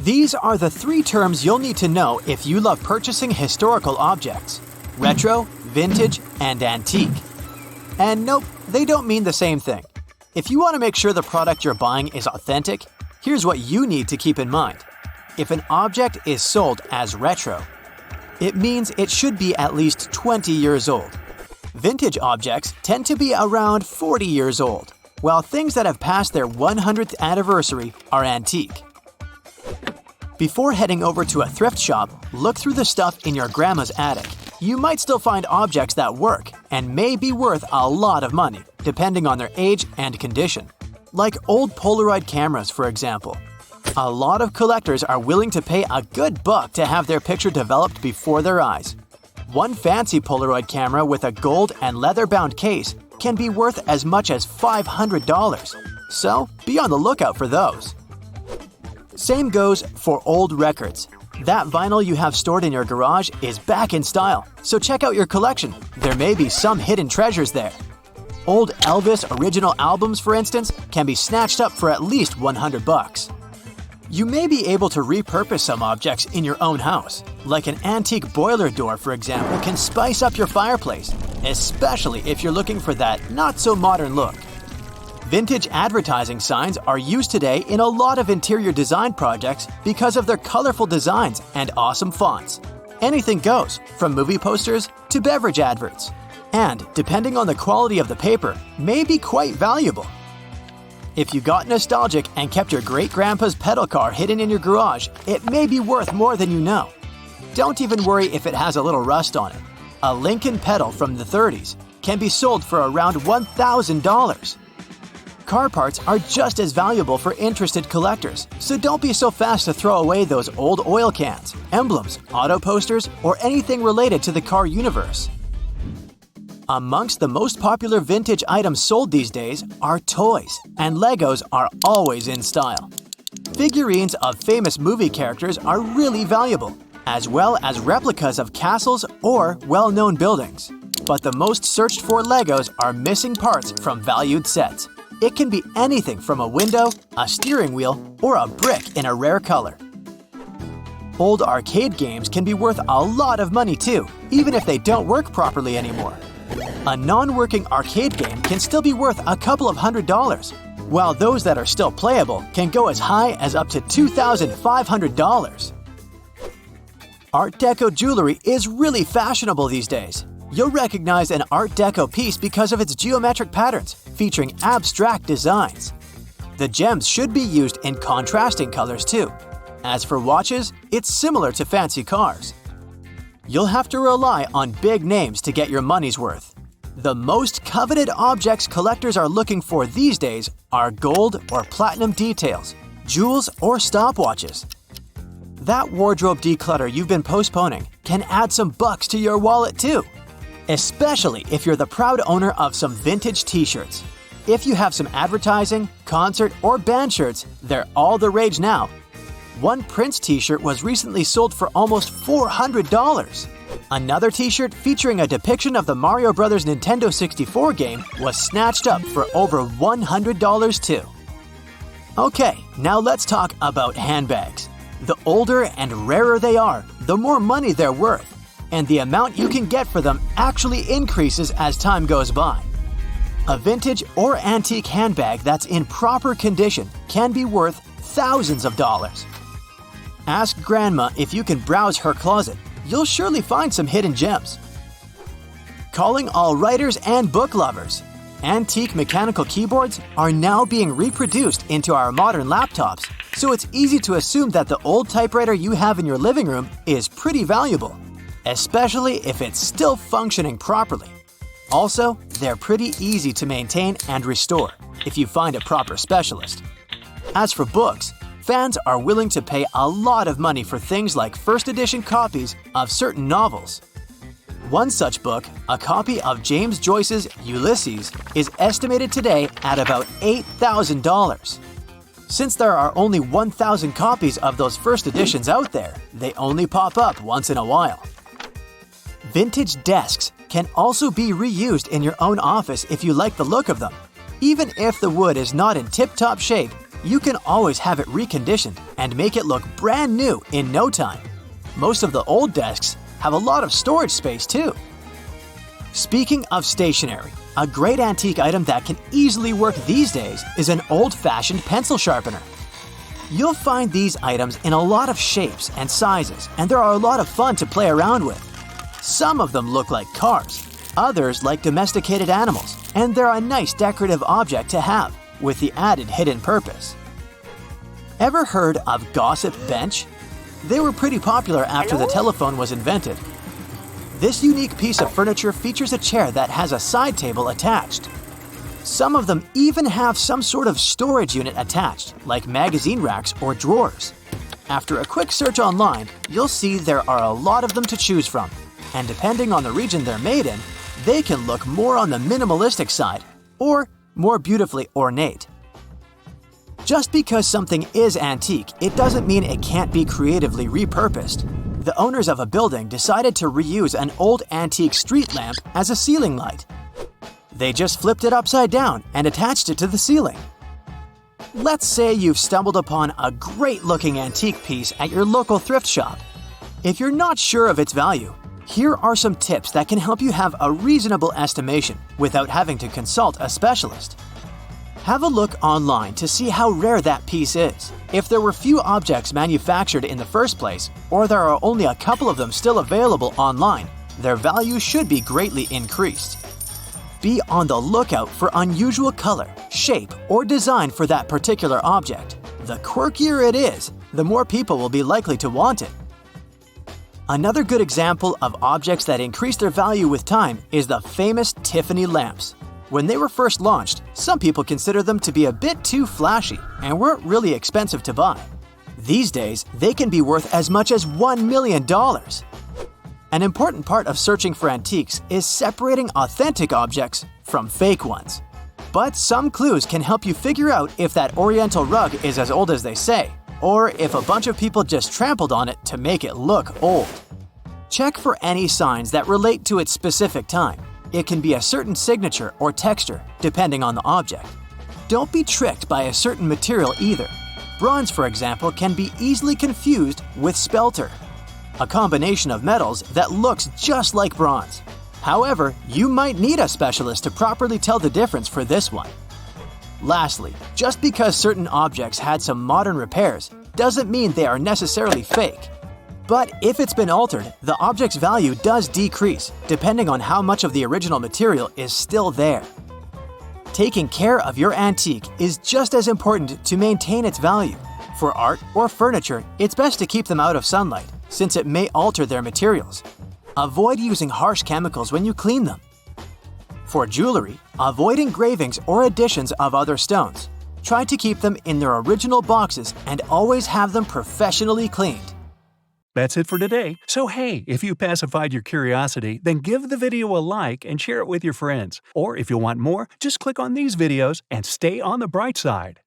These are the 3 terms you'll need to know if you love purchasing historical objects: retro, vintage, and antique. And nope, they don't mean the same thing. If you want to make sure the product you're buying is authentic, here's what you need to keep in mind. If an object is sold as retro, it means it should be at least 20 years old. Vintage objects tend to be around 40 years old, while things that have passed their 100th anniversary are antique. Before heading over to a thrift shop, look through the stuff in your grandma's attic. You might still find objects that work and may be worth a lot of money, depending on their age and condition. Like old Polaroid cameras, for example. A lot of collectors are willing to pay a good buck to have their picture developed before their eyes. One fancy Polaroid camera with a gold and leather-bound case can be worth as much as $500, so be on the lookout for those. Same goes for old records. That vinyl you have stored in your garage is back in style, so check out your collection. There may be some hidden treasures there. Old Elvis original albums, for instance, can be snatched up for at least $100. You may be able to repurpose some objects in your own house. Like an antique boiler door, for example, can spice up your fireplace, especially if you're looking for that not-so-modern look. Vintage advertising signs are used today in a lot of interior design projects because of their colorful designs and awesome fonts. Anything goes, from movie posters to beverage adverts. And, depending on the quality of the paper, may be quite valuable. If you got nostalgic and kept your great-grandpa's pedal car hidden in your garage, it may be worth more than you know. Don't even worry if it has a little rust on it. A Lincoln pedal from the 30s can be sold for around $1,000. Car parts are just as valuable for interested collectors, so don't be so fast to throw away those old oil cans, emblems, auto posters, or anything related to the car universe. Amongst the most popular vintage items sold these days are toys, and Legos are always in style. Figurines of famous movie characters are really valuable, as well as replicas of castles or well-known buildings. But the most searched for Legos are missing parts from valued sets. It can be anything from a window, a steering wheel, or a brick in a rare color. Old arcade games can be worth a lot of money too, even if they don't work properly anymore. A non-working arcade game can still be worth a couple of $100, while those that are still playable can go as high as up to $2,500. Art Deco jewelry is really fashionable these days. You'll recognize an Art Deco piece because of its geometric patterns, featuring abstract designs. The gems should be used in contrasting colors too. As for watches, it's similar to fancy cars. You'll have to rely on big names to get your money's worth. The most coveted objects collectors are looking for these days are gold or platinum details, jewels or stopwatches. That wardrobe declutter you've been postponing can add some bucks to your wallet too. Especially if you're the proud owner of some vintage t-shirts. If you have some advertising, concert, or band shirts, they're all the rage now. One Prince t-shirt was recently sold for almost $400. Another t-shirt featuring a depiction of the Mario Bros. Nintendo 64 game was snatched up for over $100 too. Okay, now let's talk about handbags. The older and rarer they are, the more money they're worth. And the amount you can get for them actually increases as time goes by. A vintage or antique handbag that's in proper condition can be worth thousands of dollars. Ask Grandma if you can browse her closet. You'll surely find some hidden gems. Calling all writers and book lovers. Antique mechanical keyboards are now being reproduced into our modern laptops, so it's easy to assume that the old typewriter you have in your living room is pretty valuable. Especially if it's still functioning properly. Also, they're pretty easy to maintain and restore if you find a proper specialist. As for books, fans are willing to pay a lot of money for things like first edition copies of certain novels. One such book, a copy of James Joyce's Ulysses, is estimated today at about $8,000. Since there are only 1,000 copies of those first editions out there, they only pop up once in a while. Vintage desks can also be reused in your own office if you like the look of them. Even if the wood is not in tip-top shape, you can always have it reconditioned and make it look brand new in no time. Most of the old desks have a lot of storage space too. Speaking of stationery, a great antique item that can easily work these days is an old-fashioned pencil sharpener. You'll find these items in a lot of shapes and sizes, and there are a lot of fun to play around with. Some of them look like cars, others like domesticated animals, and they're a nice decorative object to have, with the added hidden purpose. Ever heard of gossip bench? They were pretty popular after the telephone was invented. This unique piece of furniture features a chair that has a side table attached. Some of them even have some sort of storage unit attached, like magazine racks or drawers. After a quick search online, you'll see there are a lot of them to choose from, and depending on the region they're made in, they can look more on the minimalistic side or more beautifully ornate. Just because something is antique, it doesn't mean it can't be creatively repurposed. The owners of a building decided to reuse an old antique street lamp as a ceiling light. They just flipped it upside down and attached it to the ceiling. Let's say you've stumbled upon a great-looking antique piece at your local thrift shop. If you're not sure of its value, here are some tips that can help you have a reasonable estimation without having to consult a specialist. Have a look online to see how rare that piece is. If there were few objects manufactured in the first place, or there are only a couple of them still available online, their value should be greatly increased. Be on the lookout for unusual color, shape, or design for that particular object. The quirkier it is, the more people will be likely to want it. Another good example of objects that increase their value with time is the famous Tiffany lamps. When they were first launched, some people considered them to be a bit too flashy and weren't really expensive to buy. These days, they can be worth as much as $1 million. An important part of searching for antiques is separating authentic objects from fake ones. But some clues can help you figure out if that oriental rug is as old as they say, or if a bunch of people just trampled on it to make it look old. Check for any signs that relate to its specific time. It can be a certain signature or texture, depending on the object. Don't be tricked by a certain material either. Bronze, for example, can be easily confused with spelter, a combination of metals that looks just like bronze. However, you might need a specialist to properly tell the difference for this one. Lastly, just because certain objects had some modern repairs doesn't mean they are necessarily fake. But if it's been altered, the object's value does decrease, depending on how much of the original material is still there. Taking care of your antique is just as important to maintain its value. For art or furniture, it's best to keep them out of sunlight, since it may alter their materials. Avoid using harsh chemicals when you clean them. For jewelry, avoid engravings or additions of other stones. Try to keep them in their original boxes and always have them professionally cleaned. That's it for today. So hey, if you pacified your curiosity, then give the video a like and share it with your friends. Or if you want more, just click on these videos and stay on the bright side.